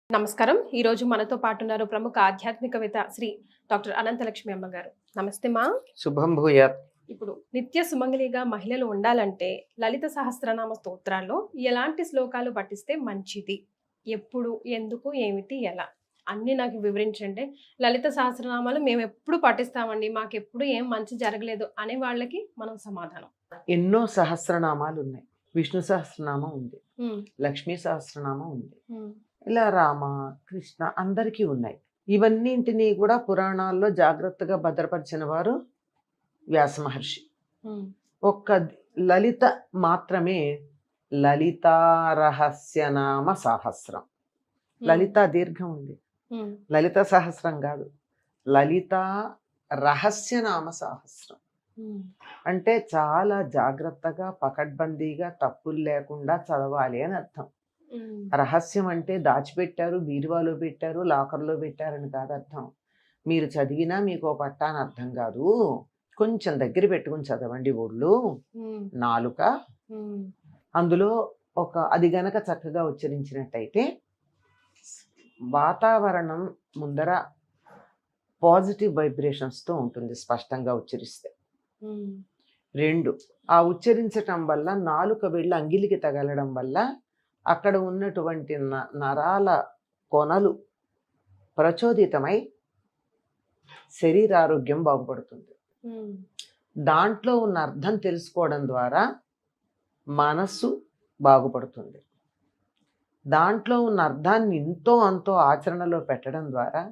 నమస్కారం. ఈరోజు మనతో పాటు ఉన్నారు ప్రముఖ ఆధ్యాత్మికవేత్త శ్రీ డాక్టర్ అనంతలక్ష్మి అమ్మగారు. నమస్తే మా. శుభం భూయాత్. ఇప్పుడు నిత్య సుమంగళిగా మహిళలు ఉండాలంటే లలిత సహస్రనామ స్తోత్రాల్లో ఎలాంటి శ్లోకాలు పఠిస్తే మంచిది? ఎప్పుడు, ఎందుకు, ఏమిటి, ఎలా? అన్నీ నాకు వివరించండి. లలిత సహస్రనామాలు మేము ఎప్పుడు పఠిస్తామండి, మాకెప్పుడు ఏం మంచి జరగలేదు అనే వాళ్ళకి మనం సమాధానం. ఎన్నో సహస్రనామాలు ఉన్నాయి. విష్ణు సహస్రనామం ఉంది, లక్ష్మీ సహస్రనామం ఉంది, ఇలా రామ కృష్ణ అందరికీ ఉన్నాయి. ఇవన్నింటినీ కూడా పురాణాల్లో జాగ్రత్తగా భద్రపరిచిన వారు వ్యాస మహర్షి. ఒక్క లలిత మాత్రమే లలితా రహస్యనామ సహస్రం. లలిత దీర్ఘం ఉంది, లలిత సహస్రం కాదు, లలితా రహస్యనామ సహస్రం. అంటే చాలా జాగ్రత్తగా పకడ్బందీగా తప్పులు లేకుండా చదవాలి అని అర్థం. రహస్యం అంటే దాచిపెట్టారు, బీరువాలో పెట్టారు, లాకర్లో పెట్టారని కాదు అర్థం. మీరు చదివినా మీకు పట్టా అని అర్థం కాదు. కొంచెం దగ్గర పెట్టుకుని చదవండి. ఒళ్ళు, నాలుక, అందులో అది గనక చక్కగా ఉచ్చరించినట్టయితే వాతావరణం ముందర పాజిటివ్ వైబ్రేషన్స్తో ఉంటుంది స్పష్టంగా ఉచ్చరిస్తే. 2, ఆ ఉచ్చరించటం వల్ల నాలుక వెళ్ళి అంగిలికి తగలడం వల్ల అక్కడ ఉన్నటువంటి నరాల కొనలు ప్రచోదితమై శరీరారోగ్యం బాగుపడుతుంది. దాంట్లో ఉన్న అర్థం తెలుసుకోవడం ద్వారా మనస్సు బాగుపడుతుంది. దాంట్లో ఉన్న అర్థాన్ని ఇంతో అంతో ఆచరణలో పెట్టడం ద్వారా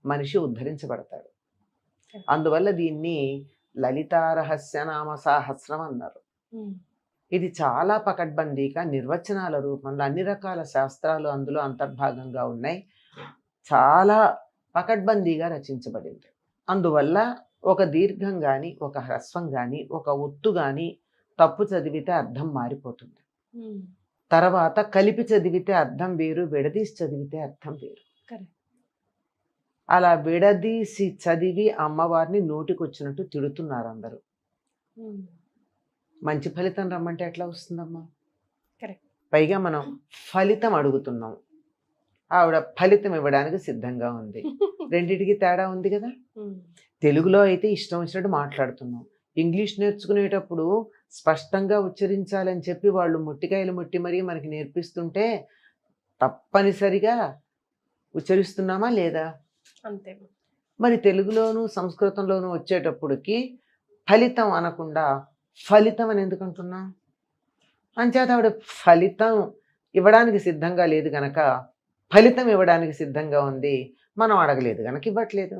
మనిషి ఉద్ధరించబడతాడు. అందువల్ల దీన్ని లలితా రహస్యనామ సహస్రం అన్నారు. ఇది చాలా పకడ్బందీగా నిర్వచనాల రూపంలో అన్ని రకాల శాస్త్రాలు అందులో అంతర్భాగంగా ఉన్నాయి. చాలా పకడ్బందీగా రచించబడింది. అందువల్ల ఒక దీర్ఘం కానీ, ఒక హ్రస్వం కానీ, ఒక ఒత్తు కానీ తప్పు చదివితే అర్థం మారిపోతుంది. తర్వాత కలిపి చదివితే అర్థం వేరు, విడదీసి చదివితే అర్థం వేరు. అలా విడదీసి చదివి అమ్మవారిని నోటికొచ్చినట్టు తిడుతున్నారు అందరూ. మంచి ఫలితం రమ్మంటే ఎట్లా వస్తుందమ్మా? పైగా మనం ఫలితం అడుగుతున్నాం, ఆవిడ ఫలితం ఇవ్వడానికి సిద్ధంగా ఉంది. రెండిటికి తేడా ఉంది కదా. తెలుగులో అయితే ఇష్టం వచ్చినట్టు మాట్లాడుతున్నాం, ఇంగ్లీష్ నేర్చుకునేటప్పుడు స్పష్టంగా ఉచ్చరించాలని చెప్పి వాళ్ళు ముట్టికాయలు ముట్టి మరీ మనకి నేర్పిస్తుంటే తప్పనిసరిగా ఉచ్చరిస్తున్నామా లేదా? అంతే. మరి తెలుగులోను సంస్కృతంలోనూ వచ్చేటప్పటికి ఫలితం అనకుండా ఫలితం అని ఎందుకు అంటున్నా? అంచేత ఆవిడ ఫలితం ఇవ్వడానికి సిద్ధంగా లేదు గనక ఫలితం ఇవ్వడానికి సిద్ధంగా ఉంది, మనం అడగలేదు గనక ఇవ్వట్లేదు.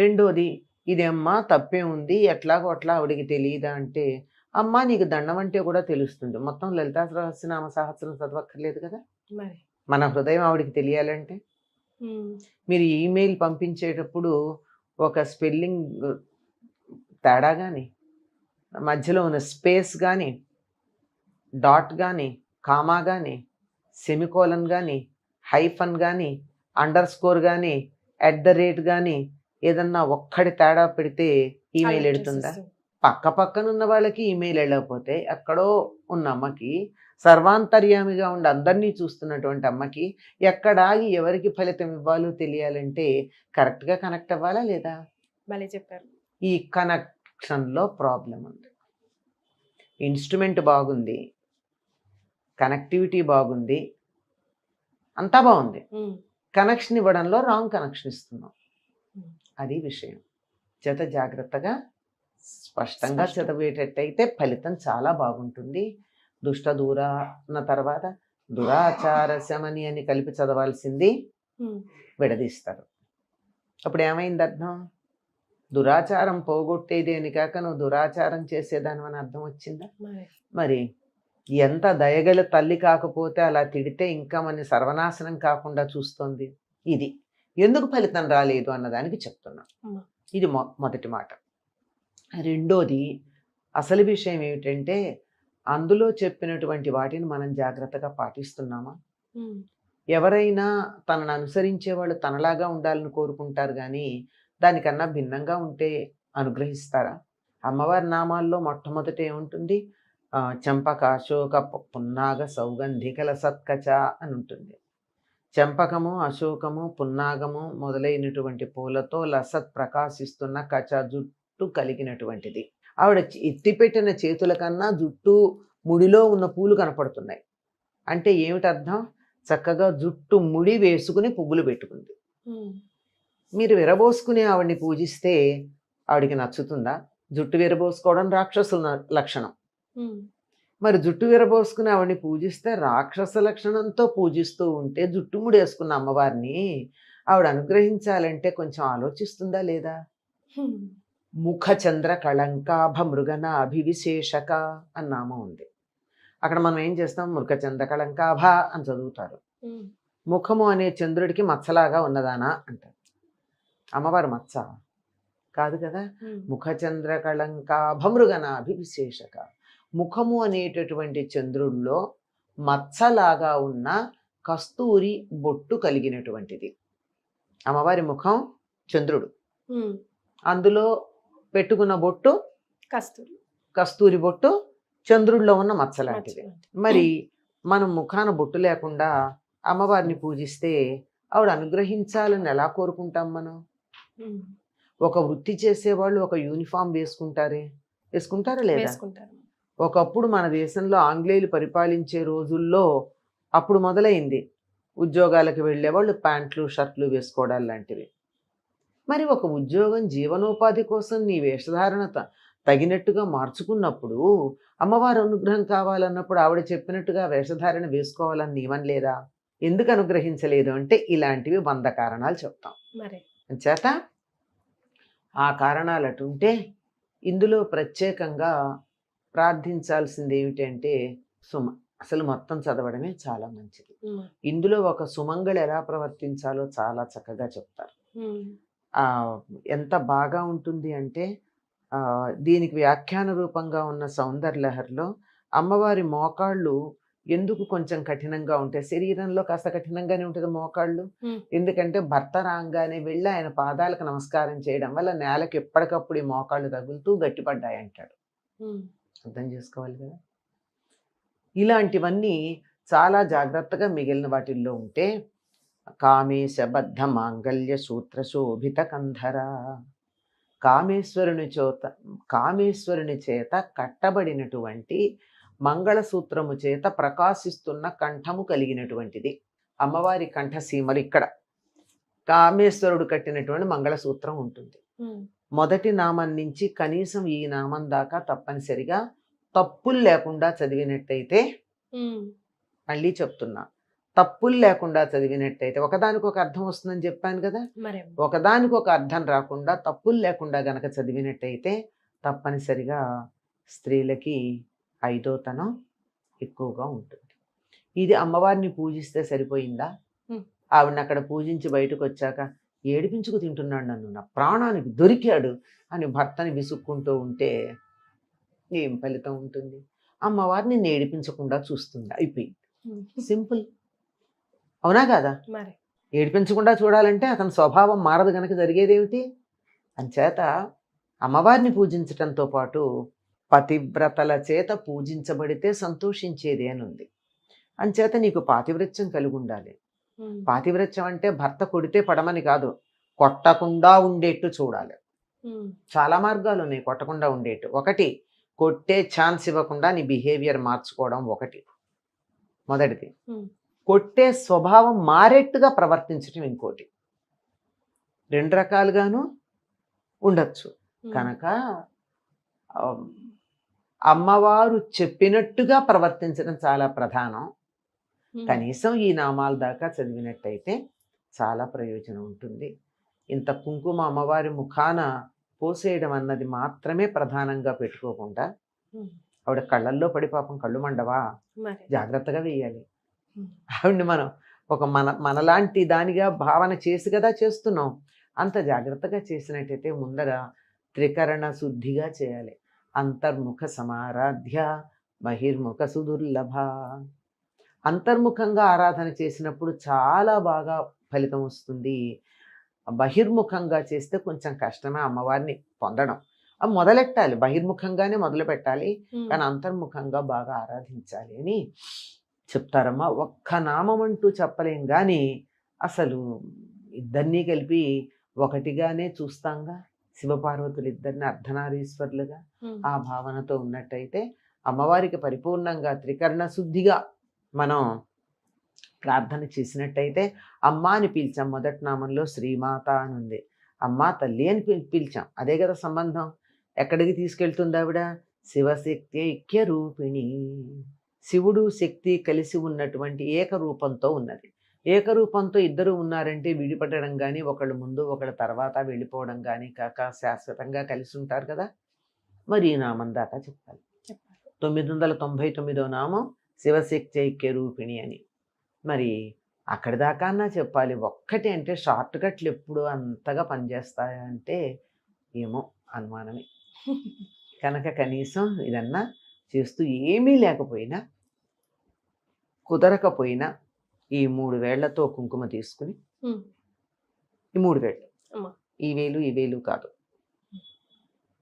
రెండోది, ఇదేమ్మా తప్పే ఉంది, ఎట్లాగో అట్లా ఆవిడికి తెలియదా అంటే, అమ్మా నీకు దండం అంటే కూడా తెలుస్తుంది. మొత్తం లలితా సహస్రనామ సహస్రం చదవక్కర్లేదు కదా. మన హృదయం ఆవిడికి తెలియాలంటే మీరు ఈమెయిల్ పంపించేటప్పుడు ఒక స్పెల్లింగ్ తేడా కానీ, మధ్యలో ఉన్న స్పేస్ కానీ, డాట్ కానీ, కామా కానీ, సెమికోలన్ కానీ, హైఫన్ కానీ, అండర్ స్కోర్ కానీ, @ కానీ ఏదన్నా ఒక్కడి తేడా పెడితే ఈమెయిల్ వెళుతుందా? పక్క పక్కనున్న వాళ్ళకి ఈమెయిల్ వెళ్ళకపోతే ఎక్కడో ఉన్న అమ్మకి, సర్వాంతర్యామిగా ఉండి అందరినీ చూస్తున్నటువంటి అమ్మకి ఎక్కడాగి ఎవరికి ఫలితం ఇవ్వాలో తెలియాలంటే కరెక్ట్గా కనెక్ట్ అవ్వాలా లేదా? భలే చెప్పారు. ఈ కనెక్షన్లో ప్రాబ్లం ఉంది. ఇన్స్ట్రుమెంట్ బాగుంది, కనెక్టివిటీ బాగుంది, అంతా బాగుంది, కనెక్షన్ ఇవ్వడంలో రాంగ్ కనెక్షన్ ఇస్తున్నాం. అది విషయం. చేత జాగ్రత్తగా స్పష్టంగా చదివేటట్టయితే ఫలితం చాలా బాగుంటుంది. దుష్ట దూరాన తర్వాత దురాచార శమని అని కలిపి చదవాల్సింది విడదీస్తారు. అప్పుడు ఏమైంది అర్థం? దురాచారం పోగొట్టేది అని కాక నువ్వు దురాచారం చేసేదాని అని అర్థం వచ్చిందా? మరి ఎంత దయగల తల్లి కాకపోతే అలా తిడితే ఇంకా మన సర్వనాశనం కాకుండా చూస్తోంది. ఇది ఎందుకు ఫలితం రాలేదు అన్నదానికి చెప్తున్నా. ఇది మొదటి మాట. రెండోది, అసలు విషయం ఏమిటంటే అందులో చెప్పినటువంటి వాటిని మనం జాగ్రత్తగా పాటిస్తున్నామా? ఎవరైనా తనను అనుసరించే వాళ్ళు తనలాగా ఉండాలని కోరుకుంటారు, కానీ దానికన్నా భిన్నంగా ఉంటే అనుగ్రహిస్తారా? అమ్మవారి నామాల్లో మొట్టమొదట ఏముంటుంది? చంపక, అశోక, పున్నాగ, సౌగంధికల సత్కచ అని ఉంటుంది. చెంపకము, అశోకము, పున్నాగము మొదలైనటువంటి పూలతో లసత్ ప్రకాశిస్తున్న కచ జుట్టు కలిగినటువంటిది. ఆవిడ ఎత్తిపెట్టిన చేతుల కన్నా జుట్టు ముడిలో ఉన్న పూలు కనపడుతున్నాయి. అంటే ఏమిటి అర్థం? చక్కగా జుట్టు ముడి వేసుకుని పువ్వులు పెట్టుకుంది. మీరు విరబోసుకుని ఆవిడ్ని పూజిస్తే ఆవిడికి నచ్చుతుందా? జుట్టు విరబోసుకోవడం రాక్షసుల లక్షణం. మరి జుట్టు విరబోసుకుని ఆవిడ్ని పూజిస్తే రాక్షస లక్షణంతో పూజిస్తూ ఉంటే జుట్టు ముడేసుకున్న అమ్మవారిని ఆవిడ అనుగ్రహించాలంటే కొంచెం ఆలోచిస్తుందా లేదా? ముఖ చంద్ర కళంకాభ మృగన అభివిశేషక అని నామం ఉంది. అక్కడ మనం ఏం చేస్తాం? మృగ చంద్ర కళంకాభ అని చదువుతారు. ముఖము అనే చంద్రుడికి మచ్చలాగా ఉన్నదానా అంటారు. అమ్మవారి మచ్చ కాదు కదా. ముఖ చంద్ర కళంకాభ మృగన అభివిశేషక. ముఖము అనేటటువంటి చంద్రుడిలో మచ్చలాగా ఉన్న కస్తూరి బొట్టు కలిగినటువంటిది. అమ్మవారి ముఖం చంద్రుడు, అందులో పెట్టుకున్న బొట్టు కస్తూరి బొట్టు చంద్రుడిలో ఉన్న మచ్చ లాంటిది. మరి మనం ముఖాన బొట్టు లేకుండా అమ్మవారిని పూజిస్తే ఆవిడ అనుగ్రహించాలని ఎలా కోరుకుంటాం మనం? ఒక వృత్తి చేసేవాళ్ళు ఒక యూనిఫామ్ వేసుకుంటారా లేదా? ఒకప్పుడు మన దేశంలో ఆంగ్లేయులు పరిపాలించే రోజుల్లో అప్పుడు మొదలైంది ఉద్యోగాలకు వెళ్ళేవాళ్ళు ప్యాంట్లు షర్ట్లు వేసుకోవడాలు లాంటివి. మరి ఒక ఉద్యోగం జీవనోపాధి కోసం నీ వేషధారణ తగినట్టుగా మార్చుకున్నప్పుడు అమ్మవారి అనుగ్రహం కావాలన్నప్పుడు ఆవిడ చెప్పినట్టుగా వేషధారణ వేసుకోవాలని నియమం లేదా? ఎందుకు అనుగ్రహించలేదు అంటే ఇలాంటివి 100 కారణాలు చెప్తాం. చేత ఆ కారణాలు అటుంటే ఇందులో ప్రత్యేకంగా ప్రార్థించాల్సింది ఏమిటంటే అసలు మొత్తం చదవడమే చాలా మంచిది. ఇందులో ఒక సుమంగళి ఎలా ప్రవర్తించాలో చాలా చక్కగా చెప్తారు. ఎంత బాగా ఉంటుంది అంటే దీనికి వ్యాఖ్యాన రూపంగా ఉన్న సౌందర్యలహరిలో అమ్మవారి మోకాళ్ళు ఎందుకు కొంచెం కఠినంగా ఉంటాయి? శరీరంలో కాస్త కఠినంగానే ఉంటుంది మోకాళ్ళు. ఎందుకంటే భర్త రాగానే వెళ్ళి ఆయన పాదాలకు నమస్కారం చేయడం వల్ల నేలకు ఎప్పటికప్పుడు ఈ మోకాళ్ళు తగులుతూ గట్టిపడ్డాయి అంటాడు. అర్థం చేసుకోవాలి కదా. ఇలాంటివన్నీ చాలా జాగ్రత్తగా మిగిలిన వాటిల్లో ఉంటే కామేశబద్ధ మాంగళ్య సూత్ర శోభిత కంధర. కామేశ్వరుని చేత కట్టబడినటువంటి మంగళసూత్రము చేత ప్రకాశిస్తున్న కంఠము కలిగినటువంటిది అమ్మవారి కంఠసీమలు. ఇక్కడ కామేశ్వరుడు కట్టినటువంటి మంగళసూత్రం ఉంటుంది. మొదటి నామం నుంచి కనీసం ఈ నామం దాకా తప్పనిసరిగా తప్పులు లేకుండా చదివినట్టయితే, మళ్ళీ చెప్తున్నా, తప్పులు లేకుండా చదివినట్టయితే ఒకదానికి ఒక అర్థం వస్తుందని చెప్పాను కదా. ఒకదానికి ఒక అర్థం రాకుండా తప్పులు లేకుండా గనక చదివినట్టయితే తప్పనిసరిగా స్త్రీలకి 5వ తనం ఎక్కువగా ఉంటుంది. ఇది అమ్మవారిని పూజిస్తే సరిపోయిందా? ఆవిడని అక్కడ పూజించి బయటకు వచ్చాక ఏడిపించుకు తింటున్నాడు, నన్ను నా ప్రాణానికి దొరికాడు అని భర్తని విసుక్కుంటూ ఉంటే ఏం ఫలితం ఉంటుంది? అమ్మవారిని ఏడిపించకుండా చూస్తుంది, అయిపోయింది. సింపుల్. అవునా కాదా? ఏడిపించకుండా చూడాలంటే అతని స్వభావం మారదు గనక జరిగేదేమిటి? అంచేత అమ్మవారిని పూజించటంతో పాటు పతివ్రతల చేత పూజించబడితే సంతోషించేది అని ఉంది. అంచేత నీకు పాతివ్రత్యం కలిగి ఉండాలి. పాతివ్రత్యం అంటే భర్త కొడితే పడమని కాదు, కొట్టకుండా ఉండేట్టు చూడాలి. చాలా మార్గాలు ఉన్నాయి కొట్టకుండా ఉండేట్టు. ఒకటి, కొట్టే ఛాన్స్ ఇవ్వకుండా నీ బిహేవియర్ మార్చుకోవడం ఒకటి, మొదటిది. కొట్టే స్వభావం మారేట్టుగా ప్రవర్తించడం ఇంకోటి. 2 రకాలుగాను ఉండొచ్చు. కనుక అమ్మవారు చెప్పినట్టుగా ప్రవర్తించడం చాలా ప్రధానం. కనీసం ఈ నామాల దాకా చదివినట్టయితే చాలా ప్రయోజనం ఉంటుంది. ఇంత కుంకుమ అమ్మవారి ముఖాన పోసేయడం అన్నది మాత్రమే ప్రధానంగా పెట్టుకోకుండా ఆవిడ కళ్ళల్లో పడి పాపం కళ్ళు మండవా, జాగ్రత్తగా వేయాలి. ఆవిడ్ని మనం ఒక మనలాంటి దానిగా భావన చేసి కదా చేస్తున్నాం. అంత జాగ్రత్తగా చేసినట్టయితే ముందర త్రికరణ శుద్ధిగా చేయాలి. అంతర్ముఖ సమారాధ్య బహిర్ముఖ సుదుర్లభ. అంతర్ముఖంగా ఆరాధన చేసినప్పుడు చాలా బాగా ఫలితం వస్తుంది. బహిర్ముఖంగా చేస్తే కొంచెం కష్టమే అమ్మవారిని పొందడం. మొదలెట్టాలి, బహిర్ముఖంగానే మొదలు పెట్టాలి, కానీ అంతర్ముఖంగా బాగా ఆరాధించాలి అని చెప్తారమ్మా. ఒక్క నామం అంటూ చెప్పలేం కానీ అసలు ఇద్దరినీ కలిపి ఒకటిగానే చూస్తాంగా. శివపార్వతులు ఇద్దరిని అర్ధనారీశ్వరులుగా ఉమ్, ఆ భావనతో ఉన్నట్టయితే అమ్మవారికి పరిపూర్ణంగా త్రికరణ శుద్ధిగా మనం ప్రార్థన చేసినట్టయితే అమ్మ అని పిలిచాం. మొదటి నామంలో శ్రీమాత అని ఉంది. అమ్మ తల్లి అని పిలిచాం. అదే కదా సంబంధం. ఎక్కడికి తీసుకెళ్తుంది ఆవిడ? శివశక్తి ఐక్య రూపిణి. శివుడు శక్తి కలిసి ఉన్నటువంటి ఏకరూపంతో ఉన్నది. ఏకరూపంతో ఇద్దరు ఉన్నారంటే విడిపడడం కానీ ఒకళ్ళు ముందు ఒకళ్ళ తర్వాత వెళ్ళిపోవడం కానీ కాక శాశ్వతంగా కలిసి ఉంటారు కదా. మరి ఈ నామం దాకా చెప్పాలి. చెప్పాలి. 999వ నామం శివశక్తి ఐక్య రూపిణి అని. మరి అక్కడి దాకా అన్నా చెప్పాలి. ఒక్కటి అంటే షార్ట్ కట్లు ఎప్పుడు అంతగా పనిచేస్తాయా అంటే ఏమో అనుమానమే. కనుక కనీసం ఇదన్నా చేస్తూ ఏమీ లేకపోయినా కుదరకపోయినా ఈ 3 వేళ్లతో కుంకుమ తీసుకుని, ఉమ్, ఈ 3 వేళ్ళు, అమ్మా. ఈ వేలు కాదు,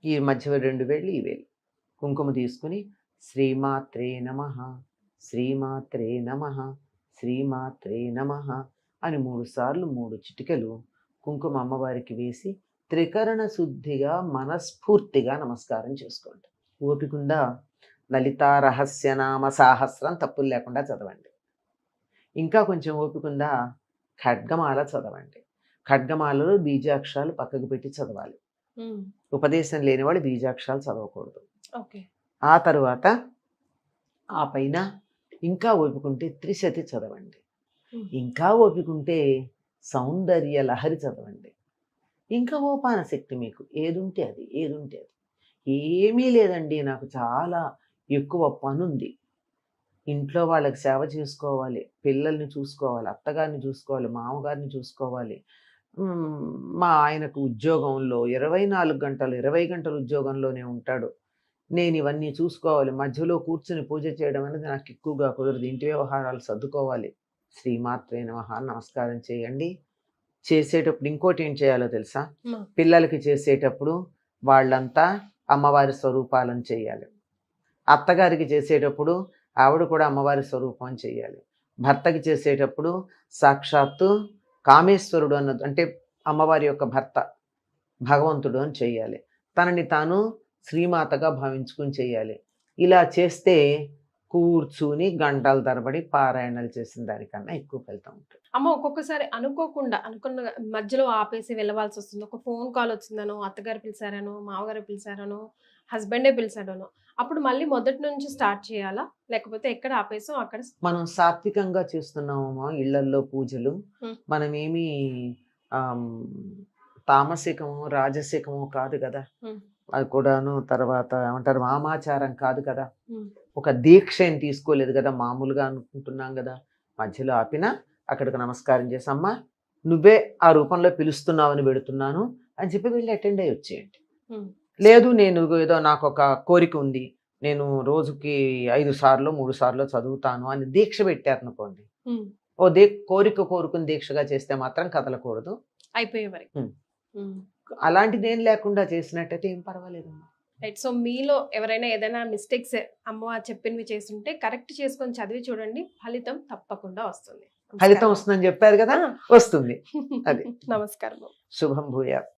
ఈ మధ్య 2 వేళ్ళు, ఈ వేలు కుంకుమ తీసుకుని శ్రీమాత్రే నమః, శ్రీమాత్రే నమః, శ్రీమాత్రే నమః అని 3 సార్లు 3 చిటికెలు కుంకుమ అమ్మవారికి వేసి త్రికరణ శుద్ధిగా మనస్ఫూర్తిగా నమస్కారం చేసుకోండి. ఓపికందా లలితా రహస్యనామ సాహస్రం తప్పులు లేకుండా చదవండి. ఇంకా కొంచెం ఓపికందా ఖడ్గమాల చదవండి. ఖడ్గమాలలో బీజాక్షరాలు పక్కకు పెట్టి చదవాలి. ఉమ్, ఉపదేశం లేని వాళ్ళు బీజాక్షరాలు చదవకూడదు. ఓకే. ఆ తరువాత ఆ పైన ఇంకా ఓపికంటే త్రిశతి చదవండి. ఉమ్, ఇంకా ఓపికంటే సౌందర్య లహరి చదవండి. ఇంకా ఓపాన శక్తి మీకు ఏదుంటే అది. ఏమీ లేదండి, నాకు చాలా ఎక్కువ పనుంది, ఇంట్లో వాళ్ళకి సేవ చేసుకోవాలి, పిల్లల్ని చూసుకోవాలి, అత్తగారిని చూసుకోవాలి, మామగారిని చూసుకోవాలి, మా ఆయనకు ఉద్యోగంలో 24 గంటలు 20 గంటలు ఉద్యోగంలోనే ఉంటాడు, నేను ఇవన్నీ చూసుకోవాలి, మధ్యలో కూర్చుని పూజ చేయడం అనేది నాకు ఎక్కువగా కుదరదు, ఇంటి వ్యవహారాలు సర్దుకోవాలి. శ్రీమాత్రే నమః నమస్కారం చేయండి. చేసేటప్పుడు ఇంకోటి ఏం చేయాలో తెలుసా? అమ్మా. పిల్లలకి చేసేటప్పుడు వాళ్ళంతా అమ్మవారి స్వరూపాలను చేయాలి. అత్తగారికి చేసేటప్పుడు ఆవిడ కూడా అమ్మవారి స్వరూపం చేయాలి. భర్తకి చేసేటప్పుడు సాక్షాత్తు కామేశ్వరుడు అన్నది అంటే అమ్మవారి యొక్క భర్త భగవంతుడు అని చేయాలి. తనని తాను శ్రీమాతగా భావించుకుని చేయాలి. ఇలా చేస్తే కూర్చుని గంటల తరబడి పారాయణలు చేసిన దానికన్నా ఎక్కువ ఫలితం ఉంటుంది. అమ్మ, ఒక్కొక్కసారి అనుకోకుండా అనుకున్న మధ్యలో ఆపేసి వెళ్ళవలసి వస్తుంది. ఒక ఫోన్ కాల్ వచ్చిందనో, అత్తగారు పిలిచారనో, మామగారు పిలిచారనో, హస్బెండే పిలిచాడనో, అప్పుడు మళ్ళీ మొదటి నుంచి స్టార్ట్ చేయాలా? లేకపోతే ఎక్కడ ఆపేసో అక్కడ మనం సాత్వికంగా చేస్తున్నామమ్మా ఇళ్లల్లో పూజలు. మనమేమి తామసికము రాజసికము కాదు కదా. అది కూడాను తర్వాత ఏమంటారు వామాచారం కాదు కదా. ఒక దీక్ష ఏం తీసుకోలేదు కదా, మామూలుగా అనుకుంటున్నాం కదా. మధ్యలో ఆపినా అక్కడికి నమస్కారం చేసి అమ్మా నువ్వే ఆ రూపంలో పిలుస్తున్నావని పెడుతున్నాను అని చెప్పి వెళ్ళి అటెండ్ అయ్యి వచ్చేయండి. లేదు నేను ఏదో నాకు ఒక కోరిక ఉంది, నేను రోజుకి 5 సార్లు 3 సార్లు చదువుతాను అని దీక్ష పెట్టారనుకోండి, ఓ కోరిక కోరుకుని దీక్షగా చేస్తే మాత్రం కదలకూడదు అయిపోయే వరకు. అలాంటిది ఏం లేకుండా చేసినట్టయితే ఏం పర్వాలేదు. రైట్. సో మీలో ఎవరైనా ఏదైనా మిస్టేక్స్ అమ్మ చెప్పినవి చేస్తుంటే కరెక్ట్ చేసుకొని చదివి చూడండి, ఫలితం తప్పకుండా వస్తుంది. ఫలితం వస్తుందని చెప్పారు కదా, వస్తుంది. అది నమస్కారం. శుభం భూయాత్.